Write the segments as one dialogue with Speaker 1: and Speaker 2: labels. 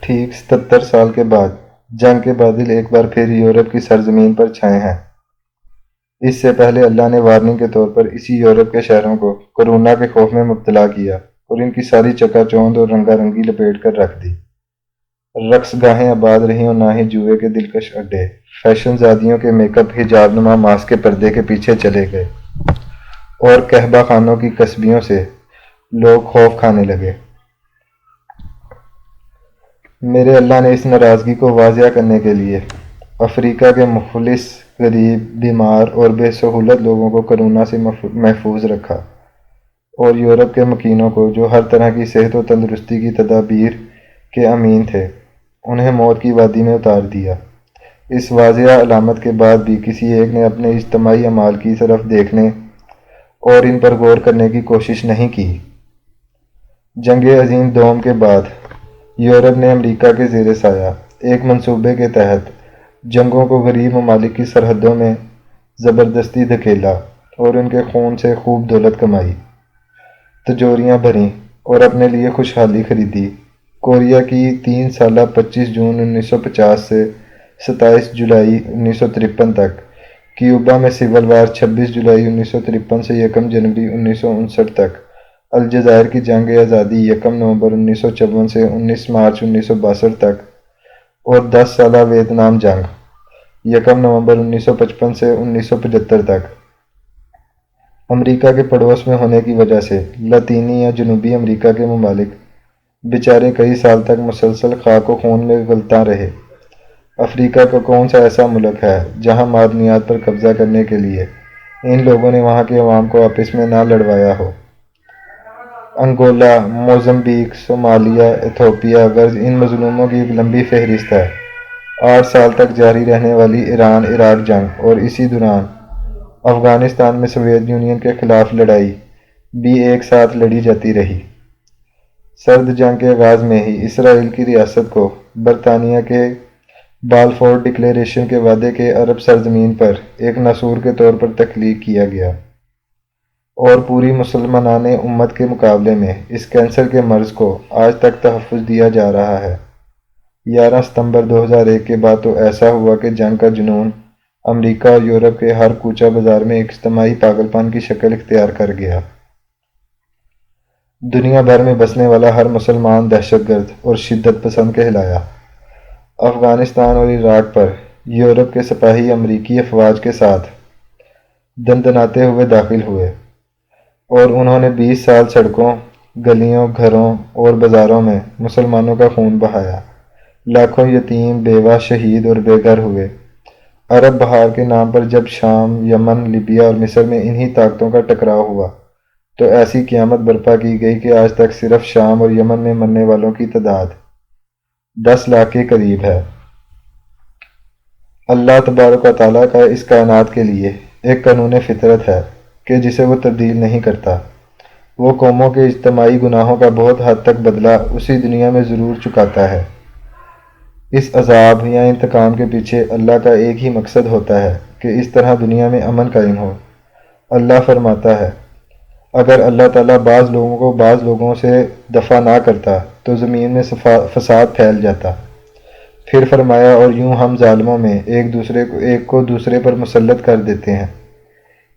Speaker 1: ٹھیک 77 سال کے بعد جنگ کے بادل ایک بار پھر یورپ کی سرزمین پر چھائے ہیں۔ اس سے پہلے اللہ نے وارننگ کے طور پر اسی یورپ کے شہروں کو کورونا کے خوف میں مبتلا کیا اور ان کی ساری چکا چوند اور رنگا رنگی لپیٹ کر رکھ دی۔ رقص گاہیں آباد رہیں اور نہ ہی جوئے کے دلکش اڈے۔ فیشن زادیوں کے میک اپ حجاب نما ماسک کے پردے کے پیچھے چلے گئے اور قہبہ خانوں کی کسبیوں سے لوگ خوف کھانے لگے۔ میرے اللہ نے اس ناراضگی کو واضح کرنے کے لیے افریقہ کے مفلس، غریب، بیمار اور بے سہولت لوگوں کو کورونا سے محفوظ رکھا، اور یورپ کے مکینوں کو جو ہر طرح کی صحت و تندرستی کی تدابیر کے امین تھے، انہیں موت کی وادی میں اتار دیا۔ اس واضح علامت کے بعد بھی کسی ایک نے اپنے اجتماعی اعمال کی طرف دیکھنے اور ان پر غور کرنے کی کوشش نہیں کی۔ جنگ عظیم دوم کے بعد یورپ نے امریکہ کے زیر سایہ ایک منصوبے کے تحت جنگوں کو غریب ممالک کی سرحدوں میں زبردستی دھکیلا اور ان کے خون سے خوب دولت کمائی، تجوریاں بھریں اور اپنے لیے خوشحالی خریدی۔ کوریا کی 3 سالہ 25 جون 1950 سے 27 جولائی 1953 تک، کیوبا میں سول وار 26 جولائی 1953 سے 1 جنوری 1959 تک، الجزائر کی جنگ آزادی 1 نومبر 1954 سے 19 مارچ 1962 تک، اور 10 سالہ ویتنام جنگ 1 نومبر 1955 سے 1975 تک۔ امریکہ کے پڑوس میں ہونے کی وجہ سے لاطینی یا جنوبی امریکہ کے ممالک بیچارے کئی سال تک مسلسل خاک و خون میں غلطاں رہے۔ افریقہ کا کون سا ایسا ملک ہے جہاں معدنیات پر قبضہ کرنے کے لیے ان لوگوں نے وہاں کے عوام کو آپس میں نہ لڑوایا ہو؟ انگولا، موزمبیق، صومالیہ، ایتھوپیا غرض ان مظلوموں کی ایک لمبی فہرست ہے۔ 8 سال تک جاری رہنے والی ایران عراق جنگ اور اسی دوران افغانستان میں سوویت یونین کے خلاف لڑائی بھی ایک ساتھ لڑی جاتی رہی۔ سرد جنگ کے آغاز میں ہی اسرائیل کی ریاست کو برطانیہ کے بالفور ڈکلیریشن کے وعدے کے عرب سرزمین پر ایک ناسور کے طور پر تخلیق کیا گیا، اور پوری مسلمانان امت کے مقابلے میں اس کینسر کے مرض کو آج تک تحفظ دیا جا رہا ہے۔ 11 ستمبر 2001 کے بعد تو ایسا ہوا کہ جنگ کا جنون امریکہ اور یورپ کے ہر کوچہ بازار میں ایک اجتماعی پاگل پن کی شکل اختیار کر گیا۔ دنیا بھر میں بسنے والا ہر مسلمان دہشت گرد اور شدت پسند کہلایا۔ افغانستان اور عراق پر یورپ کے سپاہی امریکی افواج کے ساتھ دندناتے ہوئے داخل ہوئے، اور انہوں نے 20 سال سڑکوں، گلیوں، گھروں اور بازاروں میں مسلمانوں کا خون بہایا۔ لاکھوں یتیم، بیوہ، شہید اور بے گھر ہوئے۔ عرب بہار کے نام پر جب شام، یمن، لیبیا اور مصر میں انہی طاقتوں کا ٹکراؤ ہوا تو ایسی قیامت برپا کی گئی کہ آج تک صرف شام اور یمن میں مرنے والوں کی تعداد 10 لاکھ کے قریب ہے۔ اللہ تبارک و تعالیٰ کا اس کائنات کے لیے ایک قانون فطرت ہے کہ جسے وہ تبدیل نہیں کرتا۔ وہ قوموں کے اجتماعی گناہوں کا بہت حد تک بدلہ اسی دنیا میں ضرور چکاتا ہے۔ اس عذاب یا انتقام کے پیچھے اللہ کا ایک ہی مقصد ہوتا ہے کہ اس طرح دنیا میں امن قائم ہو۔ اللہ فرماتا ہے، اگر اللہ تعالیٰ بعض لوگوں کو بعض لوگوں سے دفع نہ کرتا تو زمین میں فساد پھیل جاتا۔ پھر فرمایا، اور یوں ہم ظالموں میں ایک کو دوسرے پر مسلط کر دیتے ہیں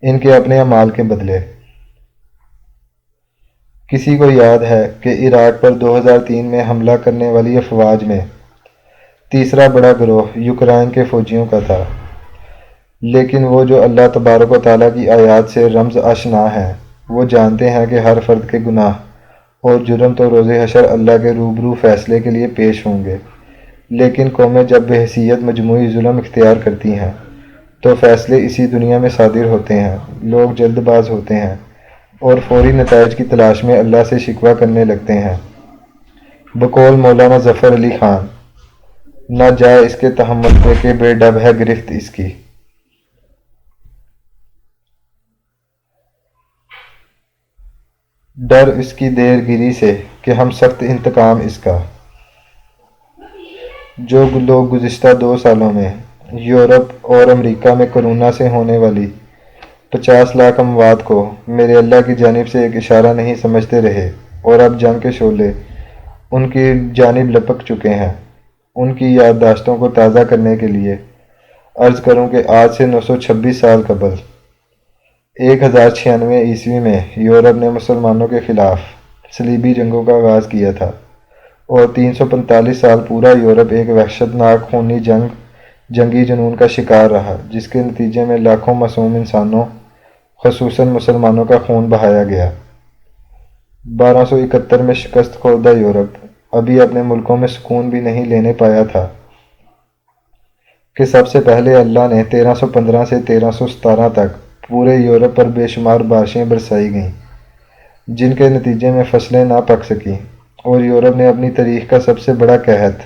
Speaker 1: ان کے اپنے اعمال کے بدلے۔ کسی کو یاد ہے کہ عراق پر 2003 میں حملہ کرنے والی افواج میں تیسرا بڑا گروہ یوکرائن کے فوجیوں کا تھا، لیکن وہ جو اللہ تبارک و تعالیٰ کی آیات سے رمز آشنا ہیں، وہ جانتے ہیں کہ ہر فرد کے گناہ اور جرم تو روز حشر اللہ کے روبرو فیصلے کے لیے پیش ہوں گے، لیکن قومیں جب بحیثیت مجموعی ظلم اختیار کرتی ہیں تو فیصلے اسی دنیا میں صادر ہوتے ہیں۔ لوگ جلد باز ہوتے ہیں اور فوری نتائج کی تلاش میں اللہ سے شکوہ کرنے لگتے ہیں۔ بقول مولانا ظفر علی خان، نہ جائے اس کے تحمل پہ کہ بے ڈب ہے گرفت اس کی۔ ڈر اس کی دیر گیری سے کہ ہم سخت انتقام اس کا۔ جو لوگ گزشتہ 2 سالوں میں یورپ اور امریکہ میں کورونا سے ہونے والی 50 لاکھ اموات کو میرے اللہ کی جانب سے ایک اشارہ نہیں سمجھتے رہے، اور اب جنگ کے شعلے ان کی جانب لپک چکے ہیں۔ ان کی یادداشتوں کو تازہ کرنے کے لیے عرض کروں کہ آج سے 926 سال قبل 1096 میں یورپ نے مسلمانوں کے خلاف صلیبی جنگوں کا آغاز کیا تھا، اور 345 سال پورا یورپ ایک وحشتناک خونی جنگی جنون کا شکار رہا، جس کے نتیجے میں لاکھوں معصوم انسانوں خصوصاً مسلمانوں کا خون بہایا گیا۔ 1271 میں شکست خوردہ یورپ ابھی اپنے ملکوں میں سکون بھی نہیں لینے پایا تھا کہ سب سے پہلے اللہ نے 1315 سے 1317 تک پورے یورپ پر بے شمار بارشیں برسائی گئیں، جن کے نتیجے میں فصلیں نہ پک سکیں، اور یورپ نے اپنی تاریخ کا سب سے بڑا قحط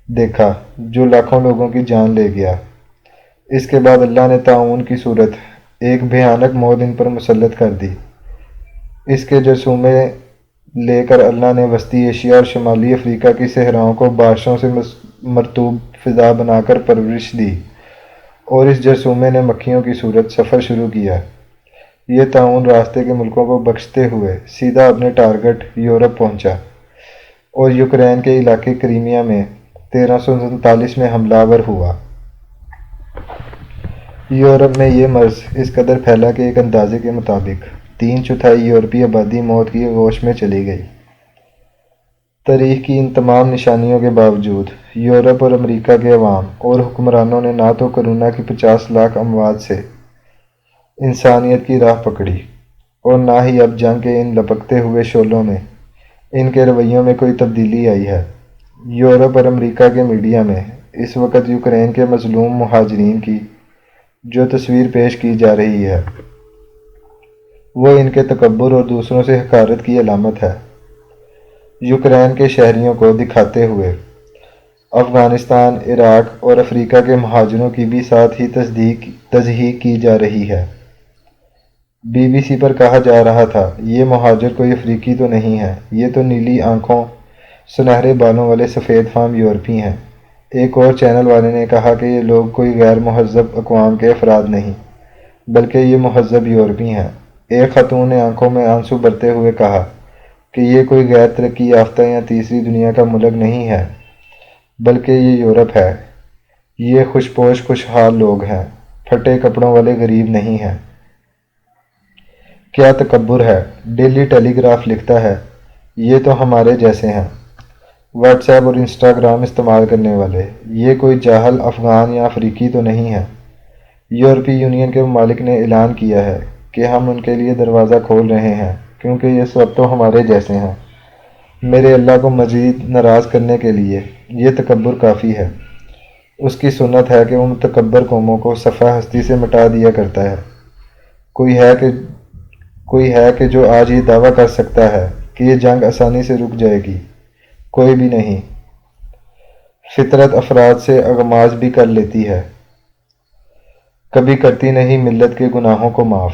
Speaker 1: دیکھا جو لاکھوں لوگوں کی جان لے گیا۔ اس کے بعد اللہ نے طاعون کی صورت ایک بھیانک موت ان پر مسلط کر دی۔ اس کے جرثومے لے کر اللہ نے وسطی ایشیا اور شمالی افریقہ کی صحراؤں کو بارشوں سے مرطوب فضا بنا کر پرورش دی، اور اس جرثومے نے مکھیوں کی صورت سفر شروع کیا۔ یہ طاعون راستے کے ملکوں کو بخشتے ہوئے سیدھا اپنے ٹارگٹ یورپ پہنچا، اور یوکرین کے علاقے کریمیا میں 1347 میں حملہ آور ہوا۔ یورپ میں یہ مرض اس قدر پھیلا کہ ایک اندازے کے مطابق 3/4 یورپی آبادی موت کی آغوش میں چلی گئی۔ تاریخ کی ان تمام نشانیوں کے باوجود یورپ اور امریکہ کے عوام اور حکمرانوں نے نہ تو کرونا کی 50 لاکھ اموات سے انسانیت کی راہ پکڑی، اور نہ ہی اب جنگ کے ان لپکتے ہوئے شعلوں میں ان کے رویوں میں کوئی تبدیلی آئی ہے۔ یورپ اور امریکہ کے میڈیا میں اس وقت یوکرین کے مظلوم مہاجرین کی جو تصویر پیش کی جا رہی ہے وہ ان کے تکبر اور دوسروں سے حقارت کی علامت ہے۔ یوکرین کے شہریوں کو دکھاتے ہوئے افغانستان، عراق اور افریقہ کے مہاجروں کی بھی ساتھ ہی تضحیک کی جا رہی ہے۔ BBC پر کہا جا رہا تھا، یہ مہاجر کوئی افریقی تو نہیں ہے، یہ تو نیلی آنکھوں، سنہرے بالوں والے سفید فام یورپی ہیں۔ ایک اور چینل والے نے کہا کہ یہ لوگ کوئی غیر مہذب اقوام کے افراد نہیں، بلکہ یہ مہذب یورپی ہیں۔ ایک خاتون نے آنکھوں میں آنسو بھرتے ہوئے کہا کہ یہ کوئی غیر ترقی یافتہ یا تیسری دنیا کا ملک نہیں ہے، بلکہ یہ یورپ ہے۔ یہ خوش پوش خوشحال لوگ ہیں، پھٹے کپڑوں والے غریب نہیں ہیں۔ کیا تکبر ہے! ڈیلی ٹیلی گراف لکھتا ہے، یہ تو ہمارے جیسے ہیں، واٹس ایپ اور انسٹاگرام استعمال کرنے والے، یہ کوئی جاہل افغان یا افریقی تو نہیں ہے۔ یورپی یونین کے ممالک نے اعلان کیا ہے کہ ہم ان کے لیے دروازہ کھول رہے ہیں کیونکہ یہ سب تو ہمارے جیسے ہیں۔ میرے اللہ کو مزید ناراض کرنے کے لیے یہ تکبر کافی ہے۔ اس کی سنت ہے کہ وہ متکبر قوموں کو صفحہ ہستی سے مٹا دیا کرتا ہے۔ کوئی ہے کہ جو آج یہ دعویٰ کر سکتا ہے کہ یہ جنگ آسانی سے رک جائے گی؟ کوئی بھی نہیں۔ فطرت افراد سے اغماض بھی کر لیتی ہے، کبھی کرتی نہیں ملت کے گناہوں کو معاف۔